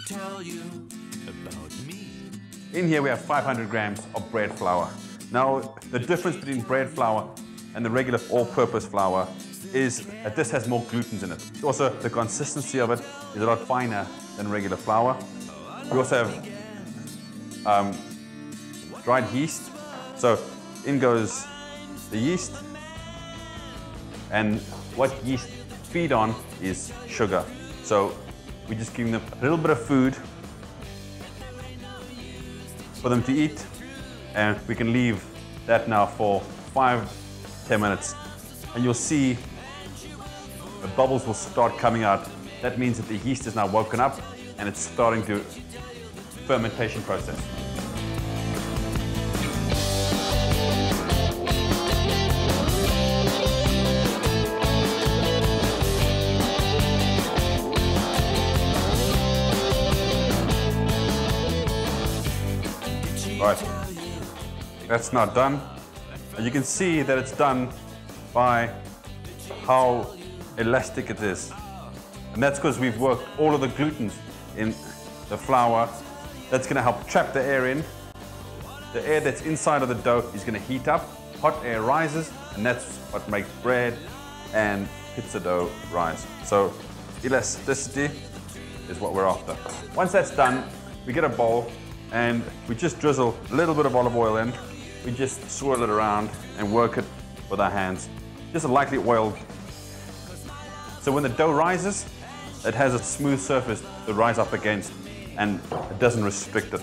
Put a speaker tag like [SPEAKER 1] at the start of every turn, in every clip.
[SPEAKER 1] tell you about me.
[SPEAKER 2] In here we have 500 grams of bread flour. Now, the difference between bread flour and the regular all-purpose flour is that this has more gluten in it. Also, the consistency of it is a lot finer than regular flour. We also have dried yeast. So in goes the yeast, and what yeast feed on is sugar. So we're just giving them a little bit of food for them to eat, and we can leave that now for 5-10 minutes, and you'll see the bubbles will start coming out. That means that the yeast is now woken up and it's starting to fermentation process. Right, that's now done. And you can see that it's done by how elastic it is. And that's because we've worked all of the gluten in the flour. That's going to help trap the air in. The air that's inside of the dough is going to heat up. Hot air rises, and that's what makes bread and pizza dough rise. So elasticity is what we're after. Once that's done, we get a bowl and we just drizzle a little bit of olive oil in. We just swirl it around and work it with our hands. Just a lightly oiled. So when the dough rises, it has a smooth surface to rise up against, and it doesn't restrict it.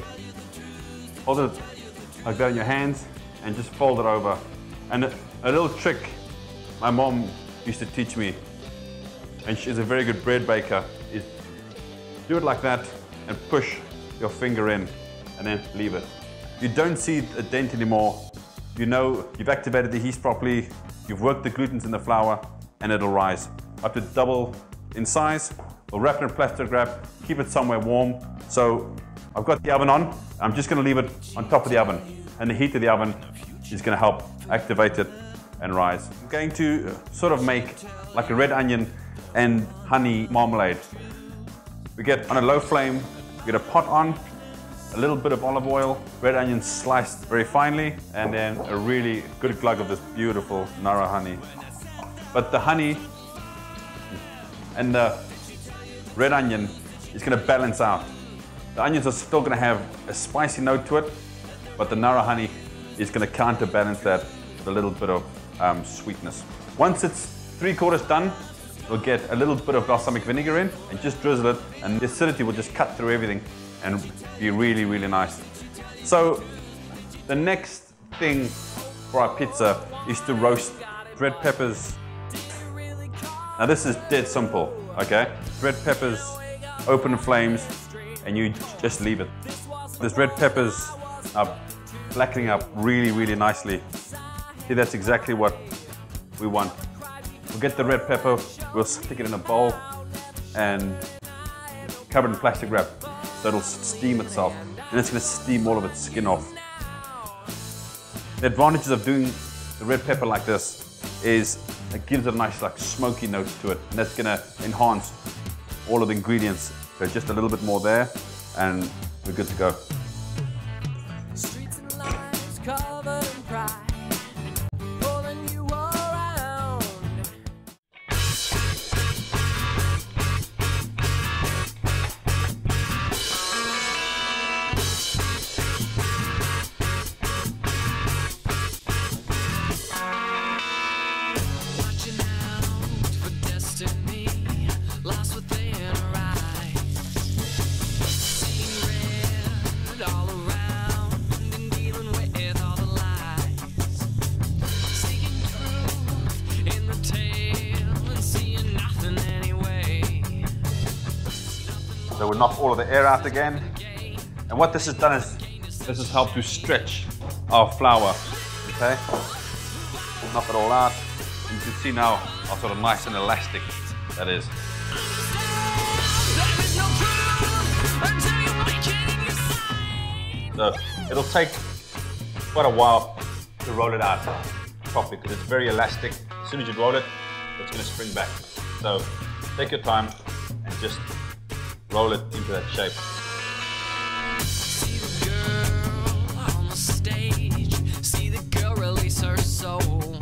[SPEAKER 2] Hold it like that in your hands and just fold it over. And a little trick my mom used to teach me, and she's a very good bread baker, is do it like that and push your finger in and then leave it. You don't see a dent anymore. You know you've activated the yeast properly, you've worked the gluten in the flour, and it'll rise. Up to double in size. We'll wrap it in plastic wrap, keep it somewhere warm. So I've got the oven on. I'm just going to leave it on top of the oven, and the heat of the oven is going to help activate it and rise. I'm going to sort of make like a red onion and honey marmalade. We get on a low flame, we get a pot on, a little bit of olive oil, red onions sliced very finely, and then a really good glug of this beautiful Nara honey. But the honey and the red onion is going to balance out. The onions are still going to have a spicy note to it, but the Nara honey is going to counterbalance that with a little bit of sweetness. Once it's 3/4 done, we'll get a little bit of balsamic vinegar in and just drizzle it, and the acidity will just cut through everything and be really, really nice. So the next thing for our pizza is to roast red peppers. Now this is dead simple, okay? Red peppers, open flames, and you just leave it. These red peppers are blackening up really, really nicely. See, that's exactly what we want. We'll get the red pepper, we'll stick it in a bowl and cover it in plastic wrap so it'll steam itself, and it's going to steam all of its skin off. The advantages of doing the red pepper like this is it gives it a nice like smoky note to it, and that's going to enhance all of the ingredients. So just a little bit more there and we're good to go.
[SPEAKER 1] Streets and lines covered in pride, pulling you around. Watching out for destiny, lost within her eyes. Seeing red all around and dealing with all the lies. Seeing truth in the tale and seeing nothing anyway.
[SPEAKER 2] So we'll knock all of the air out again. And what this has done is this has helped to stretch our flour. Okay? Knock it all out. And you can see now how sort of nice and elastic that is.
[SPEAKER 1] There is no truth until you make it in your sight.
[SPEAKER 2] So it'll take quite a while to roll it out properly because it's very elastic. As soon as you roll it, it's going to spring back. So take your time and just roll it into that shape.
[SPEAKER 1] soul.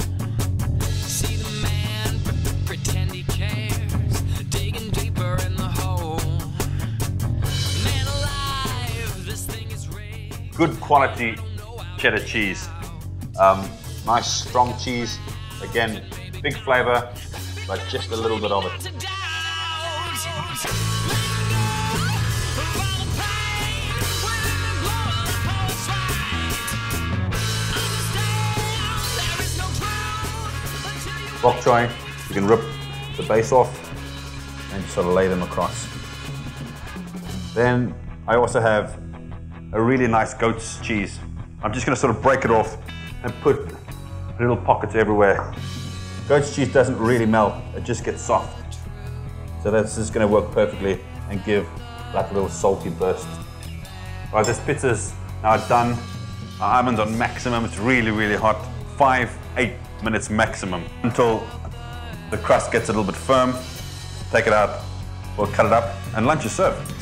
[SPEAKER 1] See the man pretend he cares, digging deeper in the hole. Man alive, this thing is rigged.
[SPEAKER 2] Good quality cheddar cheese. Nice strong cheese. Again, big flavor, but just a little bit of it. Bok choy, you can rip the base off and just sort of lay them across. Then I also have a really nice goat's cheese. I'm just going to sort of break it off and put little pockets everywhere. Goat's cheese doesn't really melt, it just gets soft. So that's just going to work perfectly and give like a little salty burst. Right, this pizza's now done. Our oven's on maximum, it's really, really hot. 5-8 minutes maximum until the crust gets a little bit firm. Take it out, we'll cut it up, and lunch is served.